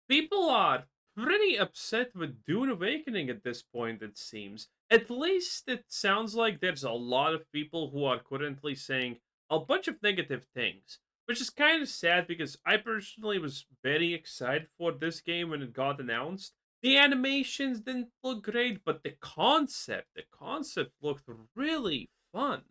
People are pretty upset with Dune Awakening at this point, it seems. At least it sounds like there's a lot of people who are currently saying a bunch of negative things, which is kind of sad because I personally was very excited for this game when it got announced. The animations didn't look great, but the concept looked really fun.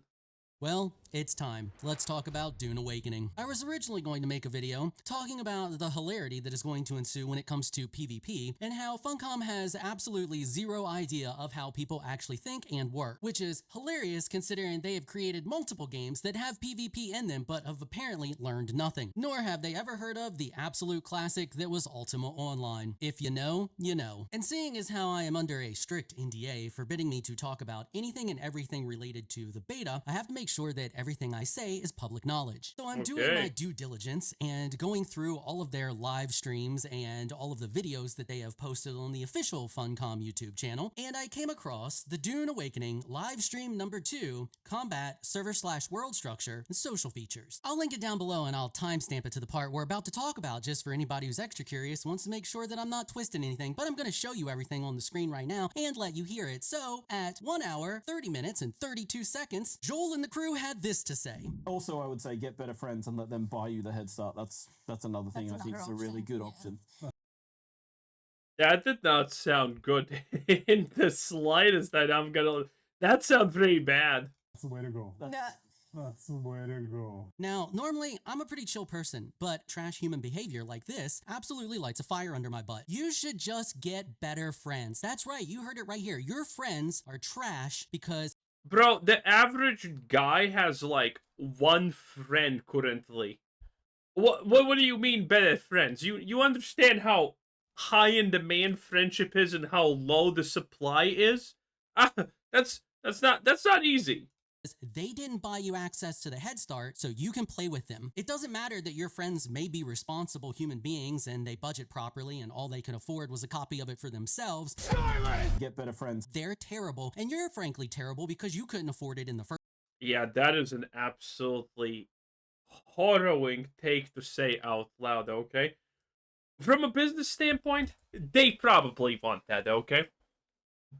Well, it's time. Let's talk about Dune Awakening. I was originally going to make a video talking about the hilarity that is going to ensue when it comes to PvP and how Funcom has absolutely zero idea of how people actually think and work, which is hilarious considering they have created multiple games that have PvP in them but have apparently learned nothing. Nor have they ever heard of the absolute classic that was Ultima Online. If you know, you know. And seeing as how I am under a strict NDA forbidding me to talk about anything and everything related to the beta, I have to make sure that everything I say is public knowledge. So I'm doing my Okay. due diligence and going through all of their live streams and all of the videos that they have posted on the official Funcom YouTube channel, and I came across the Dune Awakening live stream number 2, Combat, Server/World Structure, and Social Features. I'll link it down below and I'll timestamp it to the part we're about to talk about just for anybody who's extra curious, wants to make sure that I'm not twisting anything, but I'm going to show you everything on the screen right now and let you hear it. So, at 1 hour, 30 minutes, and 32 seconds, Joel and the crew had this to say. Also, I would say get better friends and let them buy you the head start. That's another thing That's I think is another a really option, good yeah. option. That did not sound good in the slightest. That sounds pretty bad. That's the way to go. That's the way to go. Now, normally, I'm a pretty chill person, but trash human behavior like this absolutely lights a fire under my butt. You should just get better friends. That's right, you heard it right here. Your friends are trash because Bro, the average guy has like one friend currently. What do you mean better friends? You understand how high in demand friendship is and how low the supply is? Ah, that's not easy. they didn't buy you access to the Head Start so you can play with them. It doesn't matter that your friends may be responsible human beings and they budget properly and all they could afford was a copy of it for themselves. Get better friends. They're terrible, and you're frankly terrible because you couldn't afford it in the first. Yeah, that is an absolutely harrowing take to say out loud, okay? From a business standpoint, they probably want that, okay?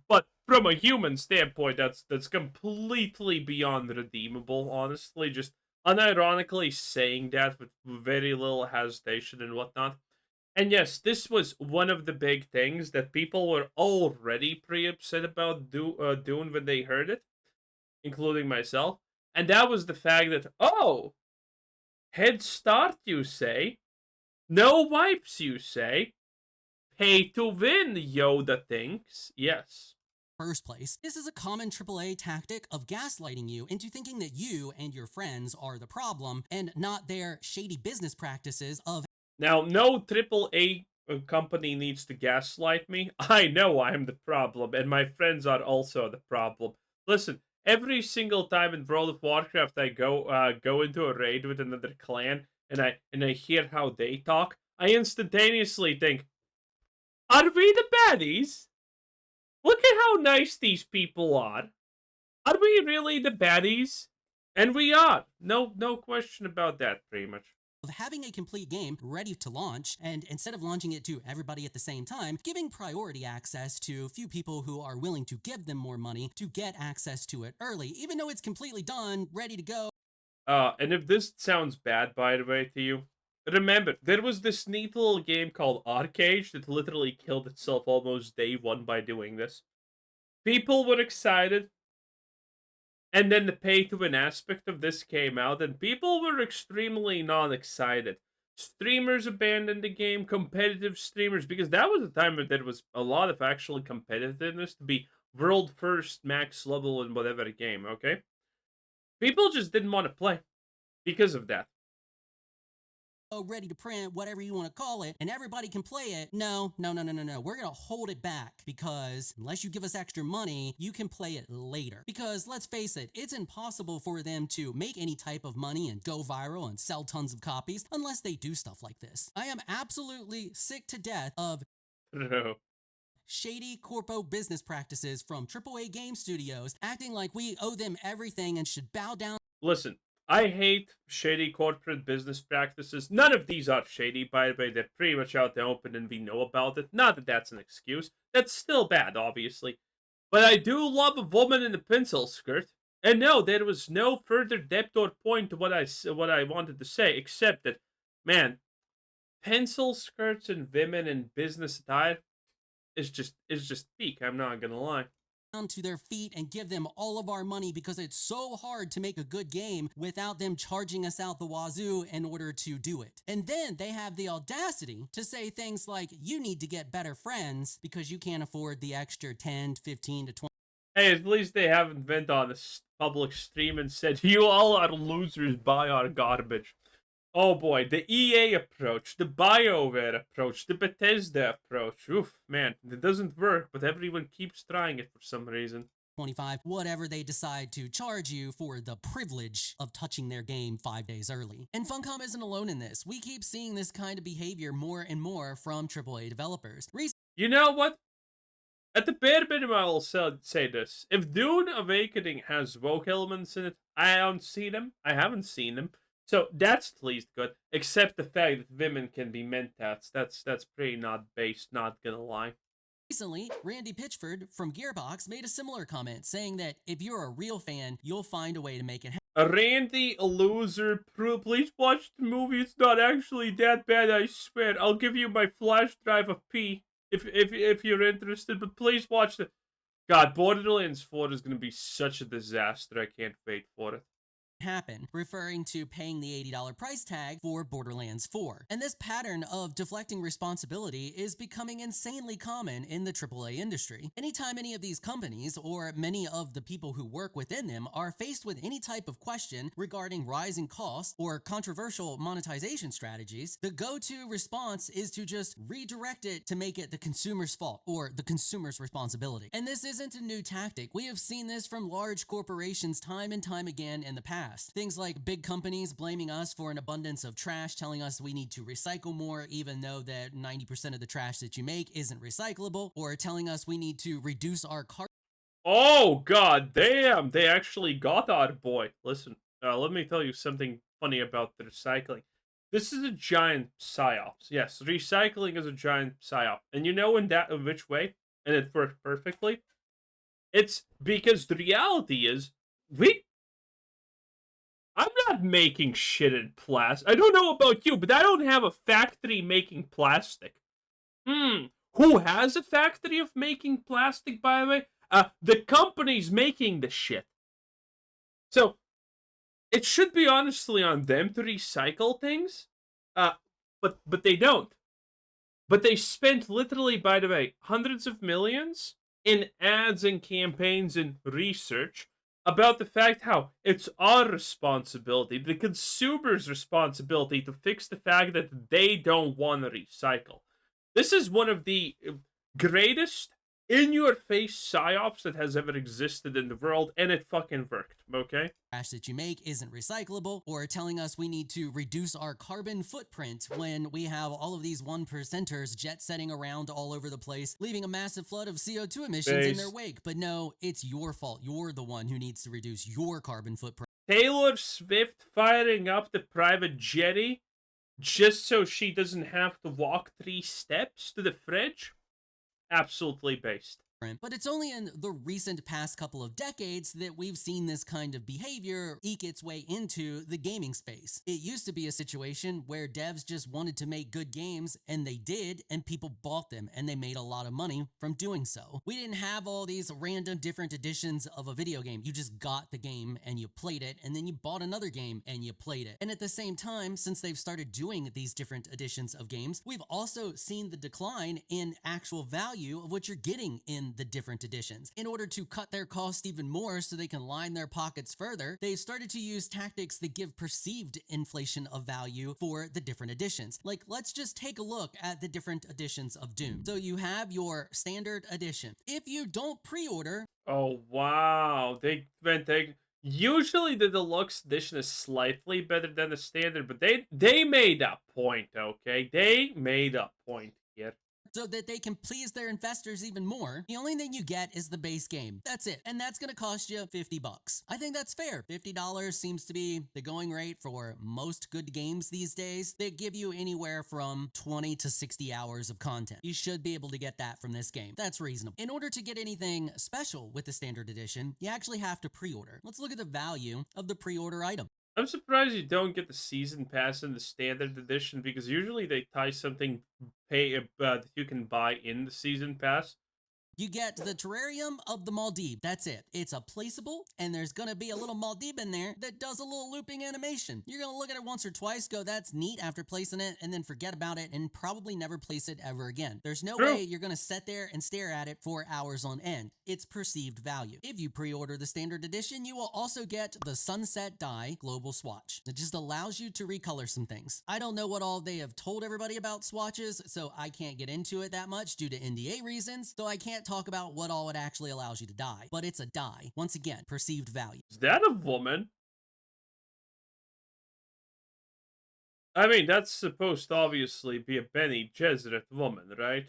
But from a human standpoint, that's completely beyond redeemable, honestly. Just unironically saying that with very little hesitation and whatnot. And yes, this was one of the big things that people were already pretty upset about Dune when they heard it, including myself. And that was the fact that, oh, head start, you say? No wipes, you say? Pay to win, Yoda thinks. Yes. First place. This is a common AAA tactic of gaslighting you into thinking that you and your friends are the problem and not their shady business practices of Now, no AAA company needs to gaslight me. I know I am the problem, and my friends are also the problem. Listen, every single time in World of Warcraft I go into a raid with another clan and I hear how they talk, I instantaneously think, are we the baddies? Look at how nice these people are. Are we really the baddies? And we are. No question about that, pretty much. having a complete game ready to launch, and instead of launching it to everybody at the same time, giving priority access to few people who are willing to give them more money to get access to it early, even though it's completely done, ready to go. And if this sounds bad, by the way, to you, remember, there was this neat little game called Arcade that literally killed itself almost day one by doing this. People were excited, and then the pay-to-win aspect of this came out, and people were extremely non-excited. Streamers abandoned the game, competitive streamers, because that was a time when there was a lot of actual competitiveness to be world first, max level in whatever game, okay? People just didn't want to play because of that. Ready to print, whatever you want to call it, and everybody can play it. No. We're going to hold it back because unless you give us extra money, you can play it later. Because let's face it, it's impossible for them to make any type of money and go viral and sell tons of copies unless they do stuff like this. I am absolutely sick to death of No. shady corpo business practices from AAA game studios acting like we owe them everything and should bow down. Listen, I hate shady corporate business practices. None of these are shady, by the way. They're pretty much out there open and we know about it. Not that that's an excuse. That's still bad, obviously. But I do love a woman in a pencil skirt. And no, there was no further depth or point to what I wanted to say, except that, man, pencil skirts and women in business attire is just peak. I'm not gonna lie. To their feet and give them all of our money because it's so hard to make a good game without them charging us out the wazoo in order to do it. And then they have the audacity to say things like, you need to get better friends because you can't afford the extra 10, 15 to 20. Hey, at least they haven't went on a public stream and said, you all are losers, buy our garbage. Oh boy, the EA approach, the BioWare approach, the Bethesda approach. Oof, man, it doesn't work, but everyone keeps trying it for some reason. 25, whatever they decide to charge you for the privilege of touching their game 5 days early. And Funcom isn't alone in this. We keep seeing this kind of behavior more and more from AAA developers. You know what? At the bare minimum, I will say this. If Dune Awakening has woke elements in it, I haven't seen them. So that's at least good. Except the fact that women can be mentats. That's pretty not based, not gonna lie. Recently, Randy Pitchford from Gearbox made a similar comment saying that if you're a real fan, you'll find a way to make it happen. Randy, a loser, please watch the movie. It's not actually that bad, I swear. I'll give you my flash drive of P if you're interested, but please watch the... God, Borderlands 4 is going to be such a disaster. I can't wait for it. Happen, referring to paying the $80 price tag for Borderlands 4. And this pattern of deflecting responsibility is becoming insanely common in the AAA industry. Anytime any of these companies, or many of the people who work within them, are faced with any type of question regarding rising costs or controversial monetization strategies, the go-to response is to just redirect it to make it the consumer's fault or the consumer's responsibility. And this isn't a new tactic. We have seen this from large corporations time and time again in the past. Things like big companies blaming us for an abundance of trash, telling us we need to recycle more even though that 90% of the trash that you make isn't recyclable, or telling us we need to reduce our carbon. Oh, god damn, they actually got our boy. Listen, let me tell you something funny about the recycling. This is a giant psyops. Yes, recycling is a giant psyop. And you know in which way? And it worked perfectly? It's because the reality is, I'm not making shit in plastic. I don't know about you, but I don't have a factory making plastic. Who has a factory of making plastic, by the way? The company's making the shit. So, it should be honestly on them to recycle things. But they don't. But they spent literally, by the way, hundreds of millions in ads and campaigns and research about the fact how it's our responsibility, the consumer's responsibility, to fix the fact that they don't want to recycle. This is one of the greatest in-your-face psyops that has ever existed in the world, and it fucking worked, okay? Trash that you make isn't recyclable, or telling us we need to reduce our carbon footprint when we have all of these 1%ers jet setting around all over the place, leaving a massive flood of CO2 emissions in their wake. But no, it's your fault. You're the one who needs to reduce your carbon footprint. Taylor Swift firing up the private jetty just so she doesn't have to walk 3 steps to the fridge? Absolutely based. But it's only in the recent past couple of decades that we've seen this kind of behavior eke its way into the gaming space. It used to be a situation where devs just wanted to make good games, and they did, and people bought them, and they made a lot of money from doing so. We didn't have all these random different editions of a video game. You just got the game, and you played it, and then you bought another game, and you played it. And at the same time, since they've started doing these different editions of games, we've also seen the decline in actual value of what you're getting in the different editions. In order to cut their cost even more so they can line their pockets further, they've started to use tactics that give perceived inflation of value for the different editions. Like, let's just take a look at the different editions of Dune. So you have your standard edition. If you don't pre-order... Oh, wow. Usually the deluxe edition is slightly better than the standard, but they made a point, okay? They made a point here. so that they can please their investors even more. The only thing you get is the base game. That's it. And that's going to cost you $50. I think that's fair. $50 seems to be the going rate for most good games these days. They give you anywhere from 20 to 60 hours of content. You should be able to get that from this game. That's reasonable. In order to get anything special with the standard edition, you actually have to pre-order. Let's look at the value of the pre-order item. I'm surprised you don't get the season pass in the standard edition, because usually they tie something that you can buy in the season pass. You get the Terrarium of the Maldive. That's it. It's a placeable, and there's going to be a little Maldive in there that does a little looping animation. You're going to look at it once or twice, go, that's neat after placing it, and then forget about it and probably never place it ever again. There's no way you're going to sit there and stare at it for hours on end. It's perceived value. If you pre-order the standard edition, you will also get the Sunset Dye Global Swatch. It just allows you to recolor some things. I don't know what all they have told everybody about swatches, so I can't get into it that much due to NDA reasons, so I can't talk about what all it actually allows you to dye. But it's a dye. Once again, perceived value. Is that a woman? I mean, that's supposed to obviously be a Bene Gesserit woman, right?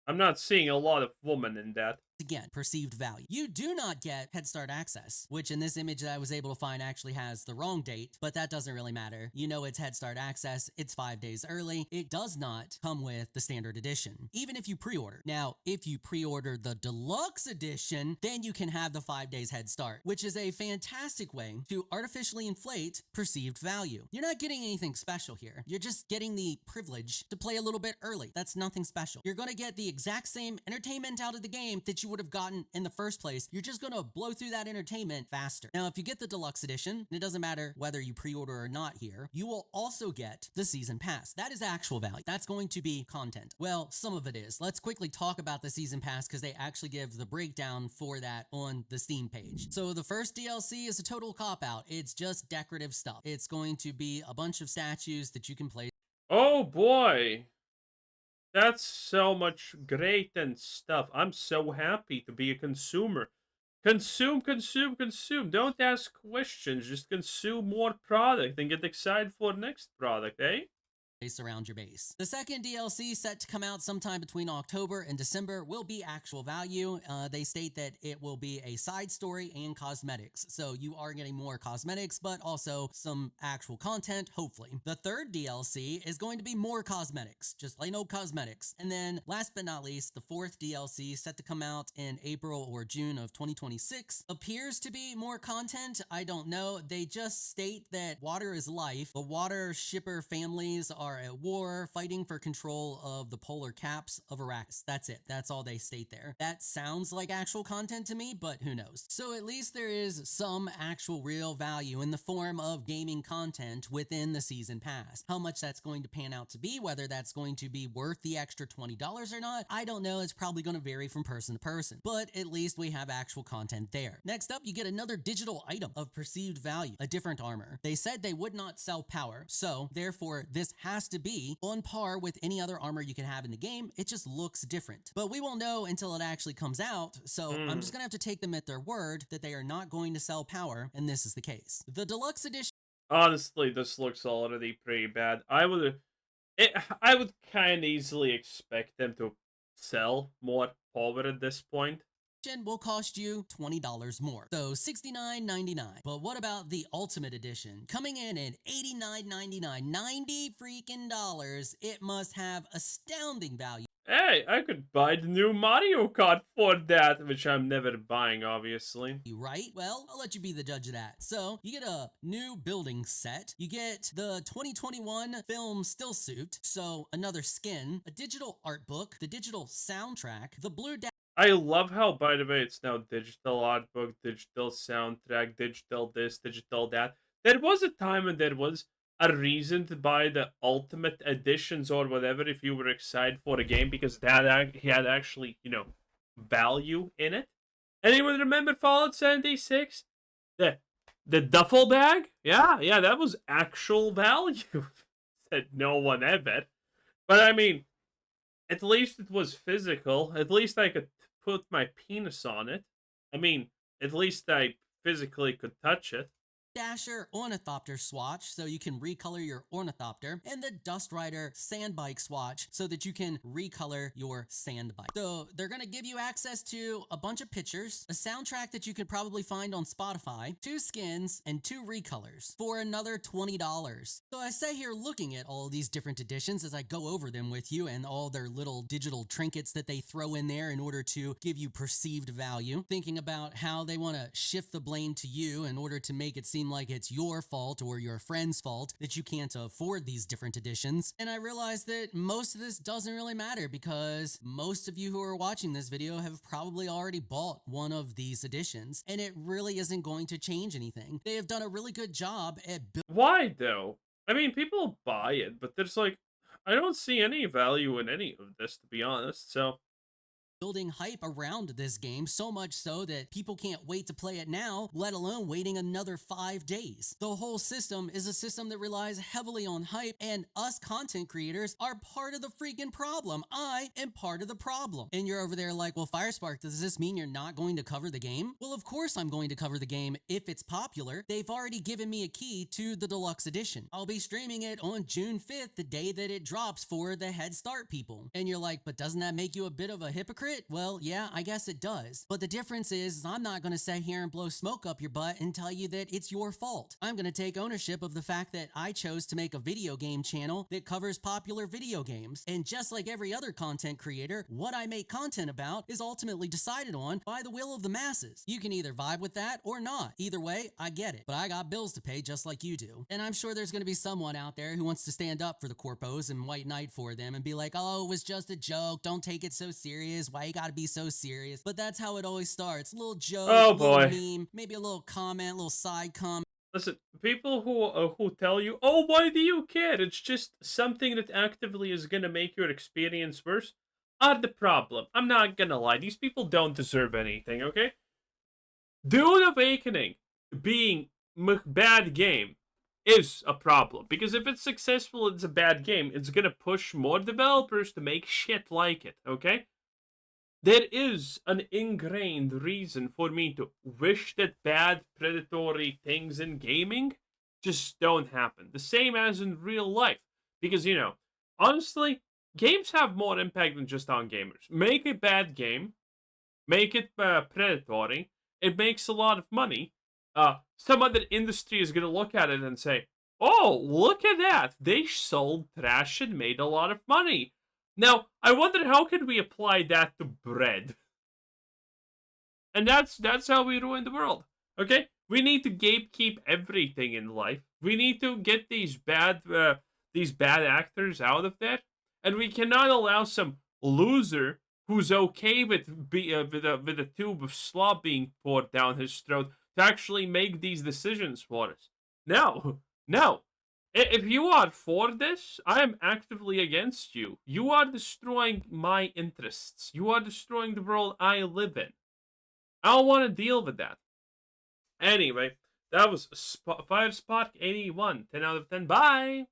I'm not seeing a lot of woman in that. Again, perceived value. You do not get Head Start access, which in this image that I was able to find actually has the wrong date, but that doesn't really matter. You know it's Head Start access. It's 5 days early. It does not come with the standard edition, even if you pre-order. Now, if you pre-order the deluxe edition, then you can have the 5 days Head Start, which is a fantastic way to artificially inflate perceived value. You're not getting anything special here. You're just getting the privilege to play a little bit early. That's nothing special. You're going to get the exact same entertainment out of the game that you would have gotten in the first place. You're just going to blow through that entertainment faster. Now, if you get the deluxe edition, and it doesn't matter whether you pre-order or not here, you will also get the season pass. That is actual value. That's going to be content. Well, some of it is. Let's quickly talk about the season pass because they actually give the breakdown for that on the Steam page. So the first DLC is a total cop-out. It's just decorative stuff. It's going to be a bunch of statues that you can place. Oh boy. That's so much great and stuff. I'm so happy to be a consumer. Consume, consume, consume. Don't ask questions. Just consume more product and get excited for next product, eh? Around your base. The second DLC set to come out sometime between October and December will be actual value. They state that it will be a side story and cosmetics. So you are getting more cosmetics, but also some actual content, hopefully. The third DLC is going to be more cosmetics, just plain old cosmetics. And then last but not least, the fourth DLC set to come out in April or June of 2026 appears to be more content. I don't know. They just state that water is life. The water shipper families are at war, fighting for control of the polar caps of Arrakis. That's it. That's all they state there. That sounds like actual content to me, but who knows? So at least there is some actual real value in the form of gaming content within the season pass. How much that's going to pan out to be, whether that's going to be worth the extra $20 or not, I don't know. It's probably going to vary from person to person, but at least we have actual content there. Next up, you get another digital item of perceived value, a different armor. They said they would not sell power, so therefore this has to be on par with any other armor you can have in the game. It just looks different. But we won't know until it actually comes out, so I'm just gonna have to take them at their word that they are not going to sell power, and this is the case. The deluxe edition. Honestly, this looks already pretty bad. I would kind of easily expect them to sell more power at this point. Will cost you $20 more, so $69.99. But what about the Ultimate Edition? Coming in at $89.99, $90 freaking dollars. It must have astounding value. Hey, I could buy the new Mario Kart for that, which I'm never buying, obviously. Right? Well, I'll let you be the judge of that. So, you get a new building set. You get the 2021 film still suit, so another skin, a digital art book, the digital soundtrack, the blue I love how, by the way, it's now digital art book, digital soundtrack, digital this, digital that. There was a time when there was a reason to buy the Ultimate Editions or whatever if you were excited for a game, because that had actually, value in it. Anyone remember Fallout 76? The duffel bag? Yeah, that was actual value. Said no one ever. But I mean, at least it was physical. At least I could put my penis on it. I mean, at least I physically could touch it. Dasher Ornithopter swatch so you can recolor your ornithopter, and the Dust Rider Sandbike swatch so that you can recolor your sandbike. So they're gonna give you access to a bunch of pictures, a soundtrack that you could probably find on Spotify, 2 skins, and 2 recolors for another $20. So I sit here looking at all these different editions as I go over them with you and all their little digital trinkets that they throw in there in order to give you perceived value, thinking about how they want to shift the blame to you in order to make it seem like it's your fault or your friend's fault that you can't afford these different editions. And I realized that most of this doesn't really matter because most of you who are watching this video have probably already bought one of these editions, and it really isn't going to change anything. They have done a really good job at Why though? I mean, people buy it, but there's like, I don't see any value in any of this, to be honest. So building hype around this game, so much so that people can't wait to play it now, let alone waiting another 5 days. The whole system is a system that relies heavily on hype, and us content creators are part of the freaking problem. I am part of the problem. And you're over there like, well, Firespark, does this mean you're not going to cover the game? Well, of course I'm going to cover the game if it's popular. They've already given me a key to the deluxe edition. I'll be streaming it on June 5th, the day that it drops for the Head Start people. And you're like, but doesn't that make you a bit of a hypocrite? Well, yeah, I guess it does. But the difference is I'm not going to sit here and blow smoke up your butt and tell you that it's your fault. I'm going to take ownership of the fact that I chose to make a video game channel that covers popular video games. And just like every other content creator, what I make content about is ultimately decided on by the will of the masses. You can either vibe with that or not. Either way, I get it. But I got bills to pay just like you do. And I'm sure there's going to be someone out there who wants to stand up for the corpos and White Knight for them and be like, oh, it was just a joke. Don't take it so serious. Why you gotta be so serious? But that's how it always starts. A little joke, oh little boy. meme, maybe a little comment, a little side comment. Listen, people who tell you, "Oh, why do you care? It's just something that actively is gonna make your experience worse," are the problem. I'm not gonna lie; these people don't deserve anything. Okay, Dune Awakening being bad game is a problem because if it's successful, it's a bad game. It's gonna push more developers to make shit like it. Okay. There is an ingrained reason for me to wish that bad predatory things in gaming just don't happen. The same as in real life. Because, honestly, games have more impact than just on gamers. Make a bad game, make it predatory, it makes a lot of money. Some other industry is going to look at it and say, oh, look at that. They sold trash and made a lot of money. Now, I wonder how can we apply that to bread? And that's how we ruin the world. Okay? We need to gatekeep everything in life. We need to get these bad actors out of there, and we cannot allow some loser who's okay with a tube of slop being poured down his throat to actually make these decisions for us. No, no. If you are for this, I am actively against you. You are destroying my interests. You are destroying the world I live in. I don't want to deal with that. Anyway, that was Firespark 81. 10 out of 10. Bye!